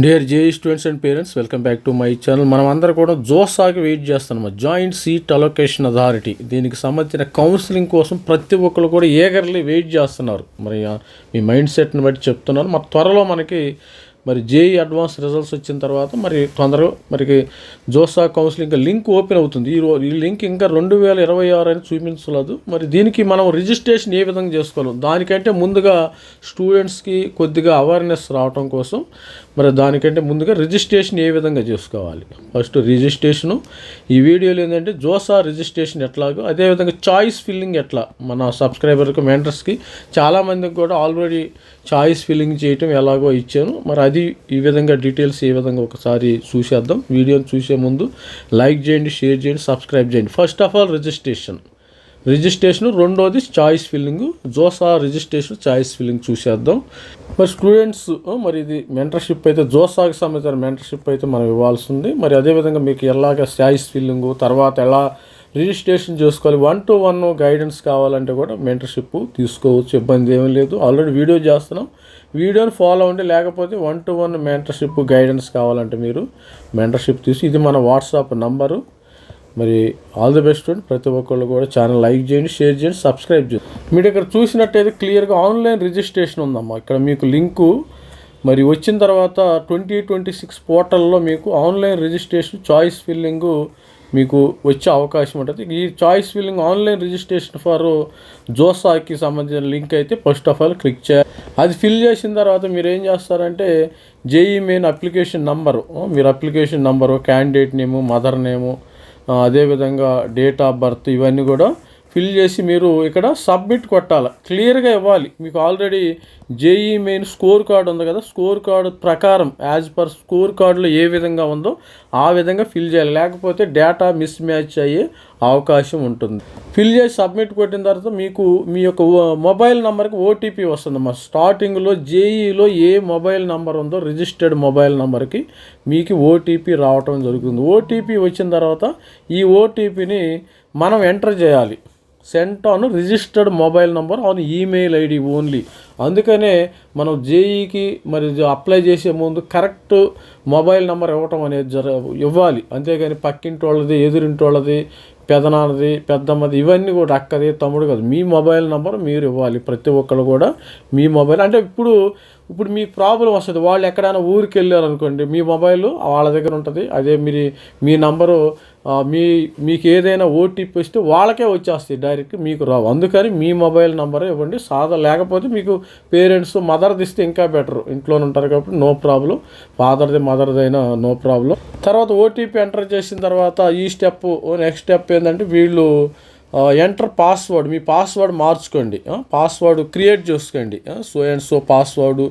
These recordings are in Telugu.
Dear JEE students and parents, welcome back to my channel. మనం అందరం కూడా జోసాకి వెయిట్ చేస్తున్నాం. జాయింట్ సీట్ అలొకేషన్ అథారిటీ, దీనికి సంబంధించిన కౌన్సిలింగ్ కోసం ప్రతి ఒక్కరు కూడా ఏగర్లీ వెయిట్ చేస్తున్నారు. మరి మీ మైండ్ సెట్ని బట్టి చెప్తున్నారు. మరి త్వరలో మనకి జేఈ అడ్వాన్స్ రిజల్ట్స్ వచ్చిన తర్వాత తొందరగా జోసా కౌన్సిలింగ్ లింక్ ఓపెన్ అవుతుంది. ఈ లింక్ ఇంకా 2026 అని చూపించలేదు. మరి దీనికి మనం రిజిస్ట్రేషన్ ఏ విధంగా చేసుకోవాలి, దానికంటే ముందుగా స్టూడెంట్స్కి కొద్దిగా అవేర్నెస్ రావడం కోసం దానికంటే ముందుగా రిజిస్ట్రేషన్ ఏ విధంగా చేసుకోవాలి. ఫస్ట్ రిజిస్ట్రేషను ఈ వీడియోలో ఏంటంటే జోసా రిజిస్ట్రేషన్ ఎట్లాగో, అదేవిధంగా చాయిస్ ఫిల్లింగ్ ఎట్లా మన సబ్స్క్రైబర్కి మెంటర్స్కి చాలామందికి కూడా ఆల్రెడీ చాయిస్ ఫిల్లింగ్ చేయటం ఎలాగో ఇచ్చాను. అది ఈ విధంగా డీటెయిల్స్ ఏ విధంగా ఒకసారి చూసేద్దాం. వీడియోని చూసే ముందు లైక్ చేయండి, షేర్ చేయండి, సబ్స్క్రైబ్ చేయండి. ఫస్ట్ ఆఫ్ ఆల్ రిజిస్ట్రేషన్, రెండోది choice filling. JoSAA registration, choice filling చూసేద్దాం. స్టూడెంట్స్ ఇది మెంటర్షిప్ అయితే జోసాకి సంబంధించిన మెంటర్షిప్ అయితే మనం ఇవ్వాల్సి ఉంది. అదేవిధంగా మీకు ఎలాగ చాయిస్ ఫిల్లింగ్ తర్వాత ఎలా రిజిస్ట్రేషన్ చేసుకోవాలి, 1-to-1 గైడెన్స్ కావాలంటే కూడా మెంటర్షిప్ తీసుకోవచ్చు, ఇబ్బంది ఏమీ లేదు. ఆల్రెడీ వీడియో చేస్తున్నాం, వీడియోని ఫాలో అవ్వండి. లేకపోతే 1-to-1 మెంటర్షిప్ గైడెన్స్ కావాలంటే మీరు మెంటర్షిప్ ఇది మన WhatsApp number. All the best student. ప్రతి ఒక్కళ్ళు కూడా ఛానల్ లైక్ చేయండి, షేర్ చేయండి, సబ్స్క్రైబ్ చేయండి. మీరు ఇక్కడ చూసినట్టయితే క్లియర్గా ఆన్లైన్ రిజిస్ట్రేషన్ ఉందమ్మా. ఇక్కడ మీకు లింకు వచ్చిన తర్వాత 2026 పోర్టల్లో మీకు ఆన్లైన్ రిజిస్ట్రేషన్, చాయిస్ ఫిల్లింగ్ మీకు వచ్చే అవకాశం ఉంటుంది. ఈ choice filling online registration for జోసాకి సంబంధించిన లింక్ అయితే ఫస్ట్ ఆఫ్ ఆల్ క్లిక్ చేయాలి. అది ఫిల్ చేసిన తర్వాత మీరు ఏం చేస్తారంటే జేఈ మెయిన్ అప్లికేషన్ నంబరు, మీరు అప్లికేషన్ నంబరు, క్యాండిడేట్ నేము, మదర్ నేము, అదేవిధంగా డేట్ ఆఫ్ బర్త్ ఇవన్నీ కూడా ఫిల్ చేసి మీరు ఇక్కడ సబ్మిట్ కొట్టాలి. క్లియర్గా ఇవ్వాలి. మీకు already JEE main score card ఉంది కదా, స్కోర్ కార్డు ప్రకారం యాజ్ పర్ స్కోర్ కార్డులో ఏ విధంగా ఉందో ఆ విధంగా ఫిల్ చేయాలి. లేకపోతే డేటా మిస్ మ్యాచ్ అయ్యే అవకాశం ఉంటుంది. ఫిల్ చేసి సబ్మిట్ కొట్టిన తర్వాత మీకు మీ యొక్క మొబైల్ నెంబర్కి ఓటీపీ వస్తుందమ్మా. స్టార్టింగ్లో జేఈలో ఏ మొబైల్ నెంబర్ ఉందో రిజిస్టర్డ్ మొబైల్ నెంబర్కి మీకు ఓటీపీ రావటం జరుగుతుంది. ఓటీపీ వచ్చిన తర్వాత ఈ ఓటీపీని మనం ఎంటర్ చేయాలి. Cent on registered mobile number on email ID only. అందుకనే మనం జేఈకి అప్లై చేసే ముందు కరెక్ట్ మొబైల్ నెంబర్ ఇవ్వటం అనేది ఇవ్వాలి. అంతేగాని పక్కింటి వాళ్ళది, ఎదురింటి వాళ్ళది, పెదనాన్నది, పెద్దమ్మది ఇవన్నీ కూడా అక్కది, తమ్ముడు కాదు, మీ మొబైల్ నెంబర్ మీరు ఇవ్వాలి. ప్రతి ఒక్కరు కూడా మీ మొబైల్ అంటే ఇప్పుడు మీకు ప్రాబ్లం వస్తుంది. వాళ్ళు ఎక్కడైనా ఊరికి వెళ్ళారనుకోండి, మీ మొబైల్ వాళ్ళ దగ్గర ఉంటుంది. అదే మీ నంబరు మీకు ఏదైనా ఓటీపీ వస్తే వాళ్ళకే వచ్చేస్తాయి, డైరెక్ట్ మీకు రావు. అందుకని మీ మొబైల్ నెంబరే ఇవ్వండి. లేకపోతే మీకు పేరెంట్స్ మదర్ది ఇస్తే ఇంకా బెటర్, ఇంట్లోనే ఉంటారు కాబట్టి నో ప్రాబ్లం. ఫాదర్ది మదర్ది అయినా నో ప్రాబ్లం. తర్వాత ఓటీపీ ఎంటర్ చేసిన తర్వాత ఈ నెక్స్ట్ స్టెప్ ఏంటంటే వీళ్ళు ఎంటర్ పాస్వర్డ్, మీ పాస్వర్డ్ మార్చుకోండి. పాస్వర్డ్ క్రియేట్ చేసుకోండి. సో పాస్వర్డ్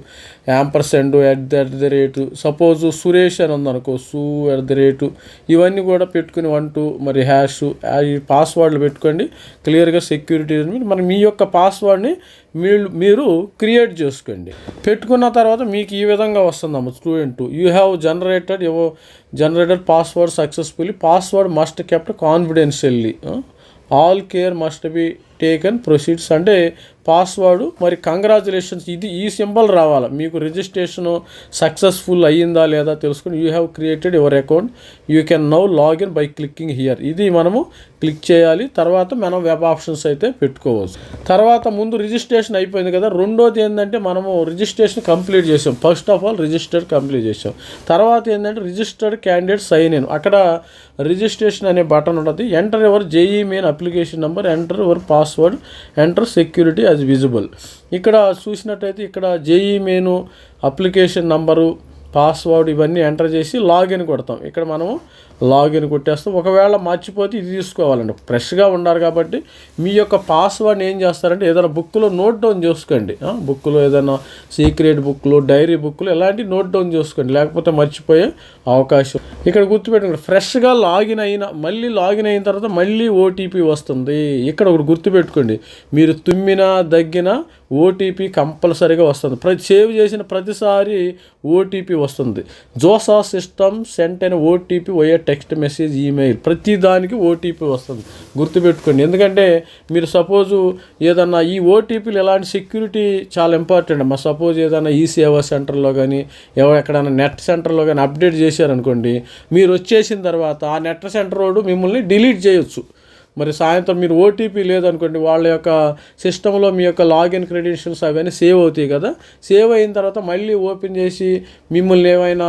&@ సపోజ్ సురేష్ అని ఉందనుకో, @ ఇవన్నీ కూడా పెట్టుకుని 1 హ్యాష్ ఈ పాస్వర్డ్లు పెట్టుకోండి. క్లియర్గా సెక్యూరిటీ మీ యొక్క పాస్వర్డ్ని మీరు క్రియేట్ చేసుకోండి. పెట్టుకున్న తర్వాత మీకు ఈ విధంగా వస్తుందమ్మ. Student you have generated password successfully. Password must kept confidentially. All care must be taken proceeds అంటే పాస్వర్డ్ కంగ్రాచులేషన్స్ ఈ సింబల్ రావాలి. మీకు రిజిస్ట్రేషన్ సక్సెస్ఫుల్ అయ్యిందా లేదా తెలుసుకుని you have created your account, you can now login by clicking here. ఇది మనము క్లిక్ చేయాలి. తర్వాత మనం వెబ్ ఆప్షన్స్ అయితే పెట్టుకోవచ్చు. తర్వాత ముందు రిజిస్ట్రేషన్ అయిపోయింది కదా, రెండోది ఏంటంటే మనము రిజిస్ట్రేషన్ కంప్లీట్ చేసాం. First of all registered complete చేసాం. తర్వాత ఏంటంటే రిజిస్టర్డ్ క్యాండిడేట్ సైన్ ఇన్, అక్కడ రిజిస్ట్రేషన్ అనే బటన్ ఉంటుంది. Enter your JEE main application number, enter your password, enter security as visible. ఇక్కడ చూసినట్టయితే ఇక్కడ JEE main application number, password ఇవన్నీ ఎంటర్ చేసి లాగిన్ కొడతాం. ఇక్కడ మనము లాగిన్ కొట్టేస్తాం. ఒకవేళ మర్చిపోతే ఇది తీసుకోవాలండి, ఫ్రెష్గా ఉండాలి కాబట్టి మీ యొక్క పాస్వర్డ్ని ఏం చేస్తారంటే ఏదైనా బుక్లో నోట్ డౌన్ చేసుకోండి. బుక్లో ఏదైనా సీక్రెట్ బుక్లో, డైరీ బుక్లో ఇలాంటి నోట్ డౌన్ చేసుకోండి, లేకపోతే మర్చిపోయే అవకాశం. ఇక్కడ గుర్తుపెట్టుకోండి, ఫ్రెష్గా మళ్ళీ లాగిన్ అయిన తర్వాత మళ్ళీ ఓటీపీ వస్తుంది. ఇక్కడ ఒకటి గుర్తుపెట్టుకోండి, మీరు తుమ్మినా దగ్గినా ఓటీపీ కంపల్సరీగా వస్తుంది. సేవ్ చేసిన ప్రతిసారి ఓటీపీ వస్తుంది. జోసా సిస్టమ్ సెంట్ అయిన ఓటీపీ టెక్స్ట్ మెసేజ్, ఈమెయిల్ ప్రతి దానికి ఓటీపీ వస్తుంది. గుర్తుపెట్టుకోండి. ఎందుకంటే మీరు సపోజు ఏదన్నా ఈ ఓటీపీలు ఎలాంటి సెక్యూరిటీ చాలా ఇంపార్టెంట్ అమ్మా. సపోజ్ ఏదైనా ఈ సేవా సెంటర్లో కానీ ఎక్కడైనా నెట్ సెంటర్లో కానీ అప్డేట్ చేశారనుకోండి, మీరు వచ్చేసిన తర్వాత ఆ నెట్ సెంటర్ వాడు మిమ్మల్ని డిలీట్ చేయొచ్చు. మరి సాయంత్రం మీరు ఓటీపీ లేదనుకోండి, వాళ్ళ యొక్క సిస్టంలో మీ యొక్క లాగిన్ క్రెడెన్షియల్స్ అవన్నీ సేవ్ అవుతాయి కదా. సేవ్ అయిన తర్వాత మళ్ళీ ఓపెన్ చేసి మిమ్మల్ని ఏమైనా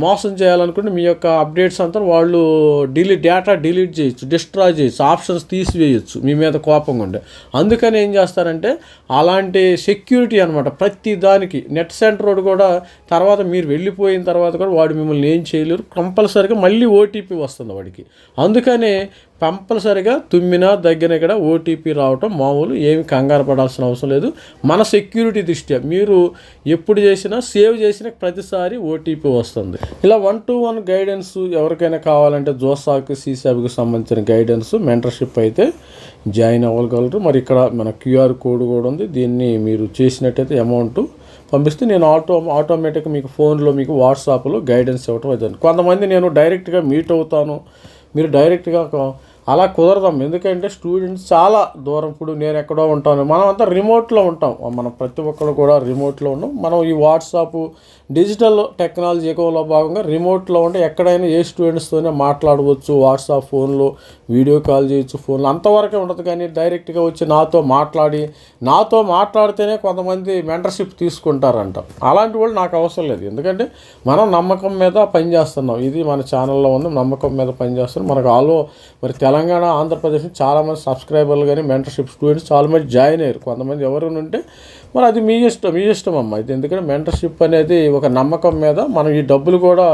మోసం చేయాలనుకుంటే మీ యొక్క అప్డేట్స్ అంతా వాళ్ళు డేటా డిలీట్ చేయొచ్చు, డిస్ట్రాయ్ చేయొచ్చు, ఆప్షన్స్ తీసివేయచ్చు మీ మీద కోపంగా ఉండే. అందుకని ఏం చేస్తారంటే అలాంటి సెక్యూరిటీ అనమాట ప్రతి దానికి. నెట్ సెంటర్ వాడు కూడా తర్వాత మీరు వెళ్ళిపోయిన తర్వాత కూడా వాడు మిమ్మల్ని ఏం చేయలేరు. కంపల్సరీగా మళ్ళీ ఓటీపీ వస్తుంది వాడికి. అందుకనే కంపల్సరిగా తుమ్మినా దగ్గర ఇక్కడ ఓటీపీ రావటం మామూలు, ఏమి కంగారు పడాల్సిన అవసరం లేదు. మన సెక్యూరిటీ దృష్ట్యా మీరు ఎప్పుడు చేసినా సేవ్ చేసిన ప్రతిసారి ఓటీపీ వస్తుంది. ఇలా 1-to-1 గైడెన్స్ ఎవరికైనా కావాలంటే జోసాకి సీసాబ్కి సంబంధించిన గైడెన్స్ మెంటర్షిప్ అయితే జాయిన్ అవ్వగలరు. మరి ఇక్కడ మన క్యూఆర్ కోడ్ కూడా ఉంది. దీన్ని మీరు చేసినట్టయితే అమౌంట్ పంపిస్తే నేను ఆటోమేటిక్గా మీకు ఫోన్లో మీకు వాట్సాప్లో గైడెన్స్ ఇవ్వటం అవుతుంది. కొంతమంది నేను డైరెక్ట్గా మీట్ అవుతాను, మీరు డైరెక్ట్గా అలా కుదరదాం. ఎందుకంటే స్టూడెంట్స్ చాలా దూరం, ఇప్పుడు నేను ఎక్కడో ఉంటాను, మనం అంతా రిమోట్లో ఉంటాం, మనం ప్రతి ఒక్కరు కూడా రిమోట్లో ఉన్నాం. మనం ఈ వాట్సాప్ డిజిటల్ టెక్నాలజీ యుగంలో భాగంగా రిమోట్లో ఉంటే ఎక్కడైనా ఏ స్టూడెంట్స్తోనే మాట్లాడవచ్చు. వాట్సాప్ ఫోన్లో వీడియో కాల్ చేయొచ్చు, ఫోన్లో అంతవరకే ఉండదు. కానీ డైరెక్ట్గా వచ్చి నాతో మాట్లాడితేనే కొంతమంది మెంటర్షిప్ తీసుకుంటారంట. అలాంటి వాళ్ళు నాకు అవసరం లేదు. ఎందుకంటే మనం నమ్మకం మీద పనిచేస్తున్నాం. ఇది మన ఛానల్లో ఉంది, నమ్మకం మీద పనిచేస్తున్నాం. మనకు మరి తెలంగాణ, ఆంధ్రప్రదేశ్ చాలామంది సబ్స్క్రైబర్లు కానీ మెంటర్షిప్ స్టూడెంట్స్ చాలామంది జాయిన్ అయ్యారు. కొంతమంది ఎవరైనా ఉంటే మరి అది మీ ఇష్టం అమ్మ. ఇది ఎందుకంటే మెంటర్షిప్ అనేది ఒక నమ్మకం మీద, మనం ఈ డబ్బులు కూడా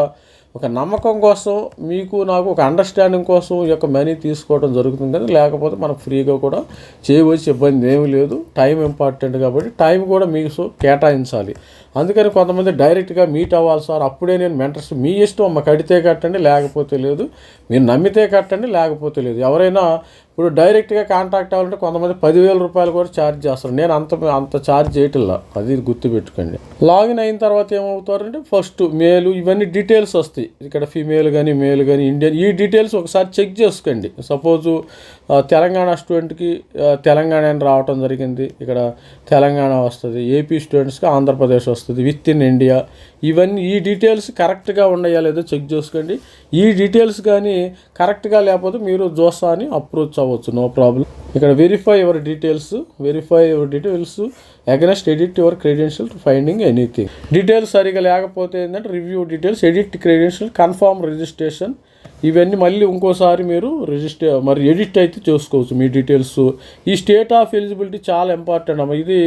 ఒక నమ్మకం కోసం, మీకు నాకు ఒక అండర్స్టాండింగ్ కోసం ఈ యొక్క మనీ తీసుకోవడం జరుగుతుంది కదా. లేకపోతే మనకు ఫ్రీగా కూడా చేయవచ్చు, ఇబ్బంది ఏమీ లేదు. టైం ఇంపార్టెంట్ కాబట్టి టైం కూడా మీకు కేటాయించాలి. అందుకని కొంతమంది డైరెక్ట్గా మీట్ అవ్వాలి సార్, అప్పుడే నేను మెంటర్షిప్. మీ ఇష్టం అమ్మ, కడితే కట్టండి లేకపోతే లేదు, మీరు నమ్మితే కట్టండి లేకపోతే లేదు. ఎవరైనా ఇప్పుడు డైరెక్ట్గా కాంటాక్ట్ అవ్వాలంటే కొంతమంది 10,000 రూపాయలు కూడా ఛార్జ్ చేస్తారు. నేను అంత ఛార్జ్ చేయటంలా, అది గుర్తుపెట్టుకోండి. లాగిన్ అయిన తర్వాత ఏమవుతారంటే ఫస్ట్ మేలు ఇవన్నీ డీటెయిల్స్ వస్తాయి. ఇక్కడ ఫీమేల్ కానీ మేల్ కానీ ఇండియన్, ఈ డీటెయిల్స్ ఒకసారి చెక్ చేసుకోండి. సపోజు తెలంగాణ స్టూడెంట్కి తెలంగాణ అని రావటం జరిగింది, ఇక్కడ తెలంగాణ వస్తుంది. ఏపీ స్టూడెంట్స్కి ఆంధ్రప్రదేశ్ వస్తుంది, విత్ ఇన్ ఇండియా. ఇవన్నీ ఈ డీటెయిల్స్ కరెక్ట్గా ఉన్నాయా లేదో చెక్ చేసుకోండి. ఈ డీటెయిల్స్ కానీ కరెక్ట్గా లేకపోతే మీరు జోసాని అప్రోచ్ అవ్వచ్చు, నో ప్రాబ్లం. ఇక్కడ verify your details against edit your credential to finding anything. Details సరిగా లేకపోతే ఏంటంటే review details, edit credential, confirm registration. ఇవన్నీ మళ్ళీ ఇంకోసారి మీరు ఎడిట్ అయితే చేసుకోవచ్చు మీ డీటెయిల్స్. ఈ స్టేట్ ఆఫ్ ఎలిజిబిలిటీ చాలా ఇంపార్టెంట్ అమ్మ. ఇది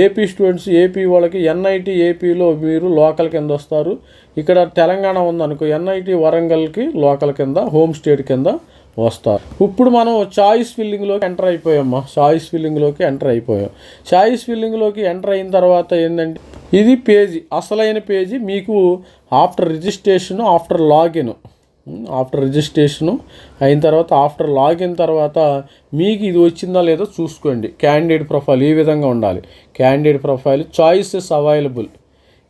ఏపీ స్టూడెంట్స్, ఏపీ వాళ్ళకి ఎన్ఐటి ఏపీలో మీరు లోకల్ కింద వస్తారు. ఇక్కడ తెలంగాణ ఉందనుకో, ఎన్ఐటి వరంగల్కి లోకల్ కింద, హోమ్ స్టేట్ కింద వస్తారు. ఇప్పుడు మనం చాయిస్ ఫిల్లింగ్లోకి ఎంటర్ అయిపోయామ్మా. చాయిస్ ఫిల్లింగ్లోకి ఎంటర్ అయిన తర్వాత ఏంటంటే ఇది పేజీ, అసలైన పేజీ. మీకు ఆఫ్టర్ రిజిస్ట్రేషను అయిన తర్వాత ఆఫ్టర్ లాగిన్ తర్వాత మీకు ఇది వచ్చిందా లేదో చూసుకోండి. క్యాండిడేట్ ప్రొఫైల్ ఈ విధంగా ఉండాలి. Candidate profile, choices available.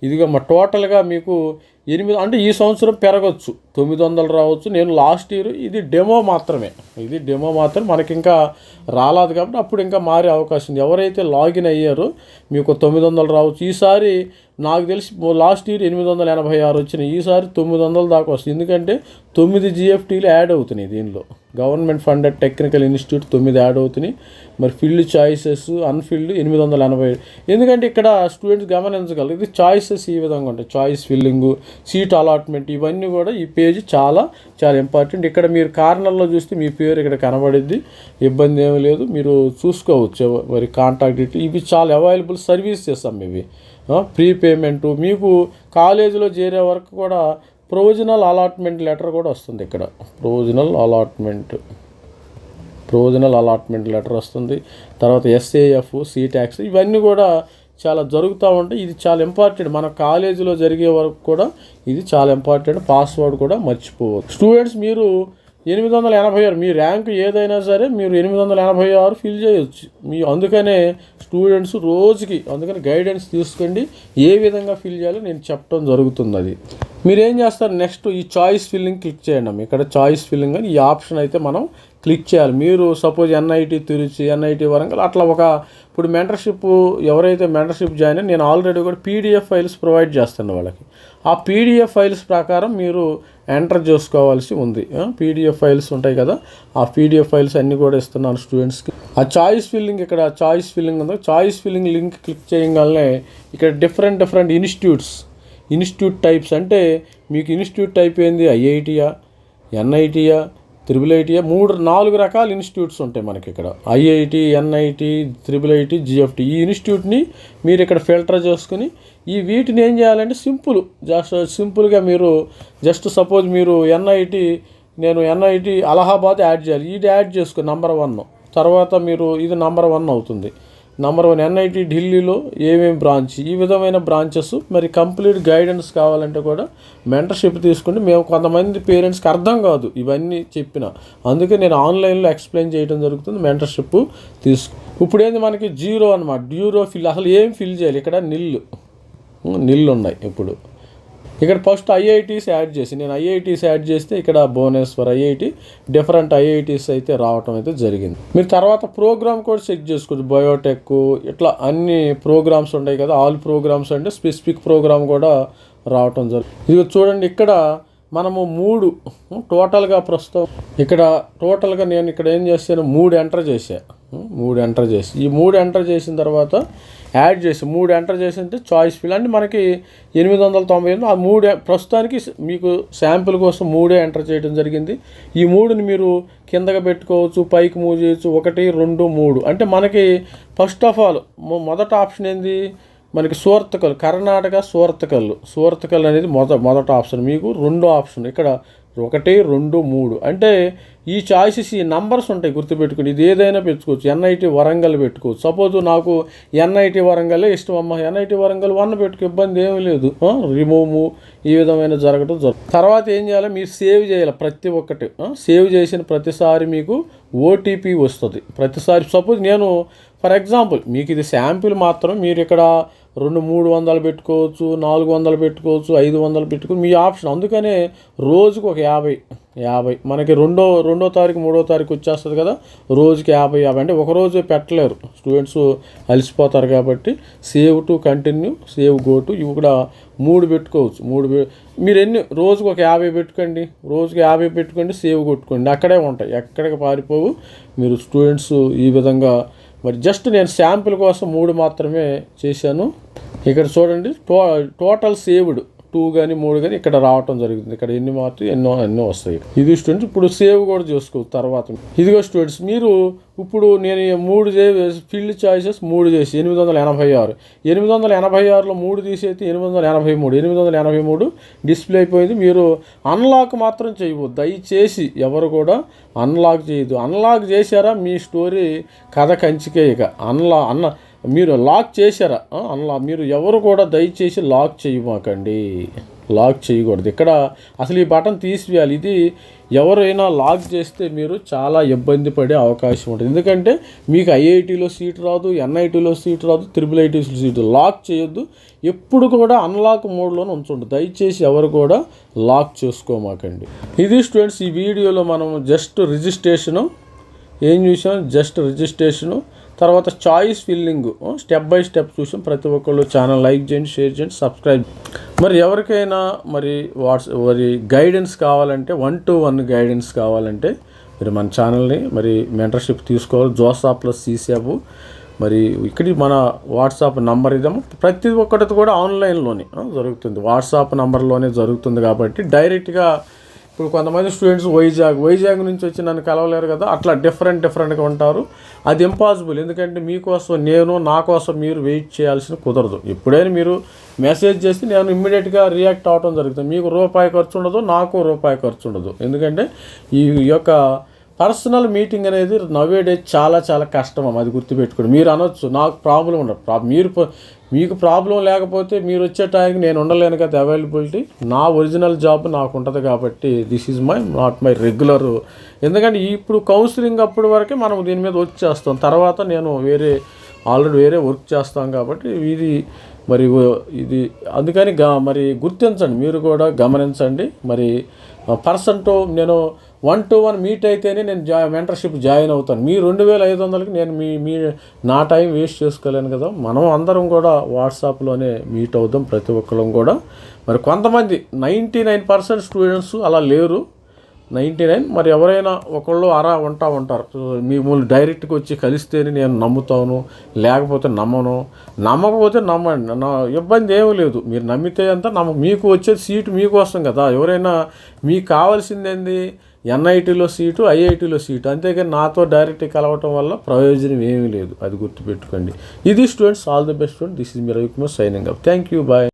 ఇదిగా టోటల్గా మీకు 8, అంటే ఈ సంవత్సరం పెరగచ్చు, 900 రావచ్చు. నేను లాస్ట్ ఇయర్, ఇది డెమో మాత్రమే, మనకి ఇంకా రాలేదు కాబట్టి అప్పుడు ఇంకా మారే అవకాశం ఉంది. ఎవరైతే లాగిన్ అయ్యారో మీకు 900 రావచ్చు. ఈసారి నాకు తెలిసి లాస్ట్ ఇయర్ 886 వచ్చినాయి, ఈసారి 900 దాకా వస్తుంది. ఎందుకంటే 9 GFTలు యాడ్ అవుతున్నాయి దీనిలో. Government funded technical institute 9 add అవుతున్నాయి. మరి ఫిల్డ్ చాయిసెస్, అన్ఫిల్డ్ 880. ఎందుకంటే ఇక్కడ స్టూడెంట్స్ గమనించగలరు, ఇది చాయిసెస్ ఈ విధంగా ఉంటాయి. చాయిస్ ఫిల్లింగు, సీట్ అలాట్మెంట్, ఇవన్నీ కూడా ఈ పేజీ చాలా ఇంపార్టెంట్. ఇక్కడ మీరు కార్నర్లో చూస్తే మీ పేరు ఇక్కడ కనబడిద్ది, ఇబ్బంది ఏమీ లేదు, మీరు చూసుకోవచ్చు. మరి కాంటాక్ట్ డీటెయిల్ ఇవి చాలా అవైలబుల్ సర్వీసెస్ అమ్మ. ఇవి ప్రీపేమెంటు, మీకు కాలేజీలో చేరే వరకు కూడా ప్రొవిజనల్ అలాట్మెంట్ లెటర్ కూడా వస్తుంది. ఇక్కడ ప్రొవిజనల్ అలాట్మెంట్ లెటర్ వస్తుంది. తర్వాత SAF, CTAX, ఇవన్నీ కూడా చాలా జరుగుతూ ఉంటాయి. ఇది చాలా ఇంపార్టెంట్, మన కాలేజీలో జరిగే వరకు కూడా ఇది చాలా ఇంపార్టెంట్. పాస్వర్డ్ కూడా మర్చిపోవద్దు. స్టూడెంట్స్ మీరు 886, మీ ర్యాంకు ఏదైనా సరే మీరు 886 ఫిల్ చేయొచ్చు. అందుకనే స్టూడెంట్స్ అందుకని గైడెన్స్ తీసుకోండి, ఏ విధంగా ఫిల్ చేయాలో నేను చెప్పడం జరుగుతుంది. అది మీరేం చేస్తారు, నెక్స్ట్ ఈ చాయిస్ ఫిల్లింగ్ క్లిక్ చేయండి అమ్మ. ఇక్కడ చాయిస్ ఫిల్లింగ్ అని ఈ ఆప్షన్ అయితే మనం క్లిక్ చేయాలి. మీరు suppose NIT Trichy, NIT Warangal అట్లా ఇప్పుడు మెంటర్షిప్ ఎవరైతే మెంటర్షిప్ జాయిన్ అయ్యి నేను ఆల్రెడీ కూడా పీడిఎఫ్ ఫైల్స్ ప్రొవైడ్ చేస్తాను వాళ్ళకి. ఆ పీడిఎఫ్ ఫైల్స్ ప్రకారం మీరు ఎంటర్ చేసుకోవాల్సి ఉంది. పీడిఎఫ్ ఫైల్స్ ఉంటాయి కదా, ఆ పీడిఎఫ్ ఫైల్స్ అన్నీ కూడా ఇస్తున్నాను స్టూడెంట్స్కి. ఆ చాయిస్ ఫిల్లింగ్, ఇక్కడ చాయిస్ ఫిల్లింగ్ ఉంది. చాయిస్ ఫిల్లింగ్ లింక్ క్లిక్ చేయగానే ఇక్కడ డిఫరెంట్ ఇన్స్టిట్యూట్ టైప్స్, అంటే మీకు ఇన్స్టిట్యూట్ టైప్ ఏంది, ఐఐటియా, ఎన్ఐటియా, IIIT, 4 రకాల ఇన్స్టిట్యూట్స్ ఉంటాయి మనకి ఇక్కడ. IIT, NIT, IIIT, జిఎఫ్టి. ఈ ఇన్స్టిట్యూట్ని మీరు ఇక్కడ ఫిల్టర్ చేసుకుని వీటిని ఏం చేయాలంటే సింపుల్గా మీరు సపోజ్ మీరు నేను ఎన్ఐటి అలహాబాద్ యాడ్ చేయాలి. ఇది యాడ్ చేసుకుని నంబర్ 1, తర్వాత మీరు ఇది నంబర్ 1 అవుతుంది. నంబర్ 1 ఎన్ఐటి ఢిల్లీలో ఏమేమి బ్రాంచ్, ఈ విధమైన బ్రాంచెస్. మరి కంప్లీట్ గైడెన్స్ కావాలంటే కూడా మెంటర్షిప్ తీసుకుంటే మేము కొంతమంది పేరెంట్స్కి అర్థం కాదు ఇవన్నీ చెప్పిన, అందుకే నేను ఆన్లైన్లో ఎక్స్ప్లెయిన్ చేయడం జరుగుతుంది. మెంటర్షిప్ ఇప్పుడు ఏంది మనకి 0 అనమాట, డ్యూరో ఫిల్, అసలు ఏం ఫిల్ చేయాలి. ఇక్కడ నిల్ ఉన్నాయి. ఇప్పుడు ఇక్కడ ఫస్ట్ ఐఐటీస్ యాడ్ చేసి నేను ఐఐటీస్ యాడ్ చేస్తే ఇక్కడ భువనేశ్వర్ ఐఐటి, డిఫరెంట్ ఐఐటీస్ అయితే రావటం అయితే జరిగింది. మీరు తర్వాత ప్రోగ్రామ్ కూడా చెక్ చేసుకోవచ్చు. బయోటెక్ ఇట్లా అన్ని ప్రోగ్రామ్స్ ఉన్నాయి కదా, ఆల్ ప్రోగ్రామ్స్ అంటే స్పెసిఫిక్ ప్రోగ్రామ్ కూడా రావటం జరిగింది. ఇది చూడండి, ఇక్కడ మనము 3 టోటల్గా ప్రస్తుతం ఇక్కడ టోటల్గా నేను ఇక్కడ ఏం చేశాను, 3 ఎంటర్ చేశాను. 3 ఎంటర్ చేసి ఈ 3 ఎంటర్ చేసిన తర్వాత యాడ్ చేసి 3 ఎంటర్ చేసింటే చాయిస్ ఫిల్ అంటే మనకి 898. ఆ 3 ప్రస్తుతానికి మీకు శాంపుల్ కోసం 3 ఎంటర్ చేయడం జరిగింది. ఈ 3ని మీరు కిందగా పెట్టుకోవచ్చు, పైకి మూవ్ చేయొచ్చు. 1, 2, 3 అంటే మనకి ఫస్ట్ ఆఫ్ ఆల్ మొదటి ఆప్షన్ ఏంది, మనకి సూరత్కల్, కర్ణాటక సూరత్కల్ అనేది మొదటి ఆప్షన్. మీకు రెండో ఆప్షన్ ఇక్కడ 1, 2, 3 అంటే ఈ చాయిసెస్, ఈ నంబర్స్ ఉంటాయి గుర్తుపెట్టుకుని. ఇది ఏదైనా పెట్టుకోవచ్చు. ఎన్ఐటి వరంగల్ పెట్టుకోవచ్చు. సపోజ్ నాకు ఎన్ఐటి వరంగలే ఇష్టం అమ్మ, ఎన్ఐటి వరంగల్ 1 పెట్టుకు, ఇబ్బంది ఏమీ లేదు. రిమూవ్ ఈ విధమైన జరగడం తర్వాత ఏం చేయాలి, మీరు సేవ్ చేయాలి. ప్రతి ఒక్కటి సేవ్ చేసిన ప్రతిసారి మీకు ఓటీపీ వస్తుంది. ప్రతిసారి సపోజ్ నేను ఫర్ ఎగ్జాంపుల్ మీకు ఇది శాంపిల్ మాత్రం, మీరు ఇక్కడ 200-300 పెట్టుకోవచ్చు, 400 పెట్టుకోవచ్చు, 500 పెట్టుకోవచ్చు, మీ ఆప్షన్. అందుకనే రోజుకు ఒక 50 మనకి రెండో తారీఖు 3వ తారీఖు వచ్చేస్తుంది కదా, రోజుకి 50 అంటే ఒక రోజు పెట్టలేరు స్టూడెంట్స్, అలసిపోతారు. కాబట్టి save to continue, save go to, ఇవి కూడా 3 పెట్టుకోవచ్చు. మీరు రోజుకు ఒక 50 పెట్టుకోండి, రోజుకి 50 పెట్టుకోండి, సేవ్ కొట్టుకోండి. అక్కడే ఉంటాయి, ఎక్కడికి పారిపోవు. మీరు స్టూడెంట్స్ ఈ విధంగా మరి నేను శాంపుల్ కోసం 3 మాత్రమే చేశాను. ఇక్కడ చూడండి, టోటల్ సేవ్డ్ 2 కానీ 3 కానీ ఇక్కడ రావటం జరుగుతుంది. ఇక్కడ ఎన్ని మార్కులు ఎన్నో వస్తాయి. ఇది స్టూడెంట్స్ ఇప్పుడు సేవ్ కూడా చేసుకోవచ్చు తర్వాత. ఇదిగో స్టూడెంట్స్, మీరు ఇప్పుడు నేను 3 ఫీల్డ్ చాయిసెస్ 3 చేసి 886లో 3 తీసేసి 883 డిస్ప్లే అయిపోయింది. మీరు అన్లాక్ మాత్రం చేయవద్దు దయచేసి, ఎవరు కూడా అన్లాక్ చేయొద్దు. అన్లాక్ చేశారా మీ స్టోరీ కథ కంచికే. ఇక మీరు లాక్ చేశారా, మీరు ఎవరు కూడా దయచేసి లాక్ చేయమాకండి, లాక్ చేయకూడదు. ఇక్కడ అసలు ఈ బటన్ తీసివేయాలి. ఇది ఎవరైనా లాక్ చేస్తే మీరు చాలా ఇబ్బంది పడే అవకాశం ఉంటుంది. ఎందుకంటే మీకు ఐఐటీలో సీట్ రాదు, ఎన్ఐటీలో సీట్ రాదు, IIITలో సీట్. లాక్ చేయొద్దు, ఎప్పుడు కూడా అన్లాక్ మోడ్లోనే ఉంచండి. దయచేసి ఎవరు కూడా లాక్ చేసుకోమాకండి. ఇది స్టూడెంట్స్, ఈ వీడియోలో మనం రిజిస్ట్రేషను ఏం చూసాం, రిజిస్ట్రేషను, తర్వాత choice filling step by step చూసాం. ప్రతి ఒక్కళ్ళు ఛానల్ లైక్ చేయండి, షేర్ చేయండి, సబ్స్క్రైబ్. మరి ఎవరికైనా మరి గైడెన్స్ కావాలంటే 1-to-1 గైడెన్స్ కావాలంటే మీరు మన ఛానల్ని మరి మెంటర్షిప్ తీసుకోవాలి. JoSAA+ CSAP. మరి ఇక్కడ మన వాట్సాప్ నంబర్ ఇద్దాము. ప్రతి ఒక్కటి కూడా ఆన్లైన్లోనే జరుగుతుంది, వాట్సాప్ నంబర్లోనే జరుగుతుంది. కాబట్టి డైరెక్ట్గా ఇప్పుడు కొంతమంది స్టూడెంట్స్ వైజాగ్ నుంచి వచ్చి నన్ను కలవలేరు కదా, అట్లా డిఫరెంట్గా ఉంటారు. అది ఇంపాసిబుల్. ఎందుకంటే మీకోసం నా కోసం మీరు వెయిట్ చేయాల్సిన కుదరదు. ఎప్పుడైనా మీరు మెసేజ్ చేస్తే నేను ఇమ్మీడియట్గా రియాక్ట్ అవ్వడం జరుగుతుంది. మీకు రూపాయి ఖర్చు ఉండదు, నాకు రూపాయి ఖర్చు ఉండదు. ఎందుకంటే ఈ యొక్క పర్సనల్ మీటింగ్ అనేది నవేడే చాలా కష్టం. అది గుర్తుపెట్టుకోండి. మీరు అనొచ్చు నాకు ప్రాబ్లం ఉండదు, మీకు ప్రాబ్లం లేకపోతే మీరు వచ్చే టైంకి నేను ఉండలేను కదా, అవైలబిలిటీ. నా ఒరిజినల్ జాబ్ నాకు ఉంటుంది కాబట్టి this is not my regular. ఎందుకంటే ఇప్పుడు కౌన్సిలింగ్ అప్పటి వరకే మనం దీని మీద వర్క్ చేస్తాం. తర్వాత నేను ఆల్రెడీ వేరే వర్క్ చేస్తాం. కాబట్టి ఇది మరి ఇది అందుకని మరి గుర్తించండి, మీరు కూడా గమనించండి. మరి పర్సన్తో నేను 1-to-1 మీట్ అయితేనే నేను మెంటర్షిప్ జాయిన్ అవుతాను. మీ 2500కి నేను మీ నా టైం వేస్ట్ చేసుకోలేను కదా. మనం అందరం కూడా వాట్సాప్లోనే మీట్ అవుదాం ప్రతి ఒక్కరం కూడా. మరి కొంతమంది 99% స్టూడెంట్స్ అలా లేరు, 99. మరి ఎవరైనా ఒకళ్ళు ఉంటారు. మిమ్మల్ని డైరెక్ట్గా వచ్చి కలిస్తేనే నేను నమ్ముతాను, లేకపోతే నమ్మను. నమ్మకపోతే నమ్మండి, నా ఇబ్బంది ఏమీ లేదు. మీరు నమ్మితే అంతా మీకు వచ్చే సీటు మీకోసం కదా. ఎవరైనా మీకు కావాల్సిందేంది, ఎన్ఐటీలో సీటు, ఐఐటీలో సీటు, అంతేగాని నాతో డైరెక్ట్గా కలవటం వల్ల ప్రయోజనం ఏమీ లేదు. అది గుర్తుపెట్టుకోండి. ఇది students, all the best student. This is me Ravikumar signing up. Thank you, bye.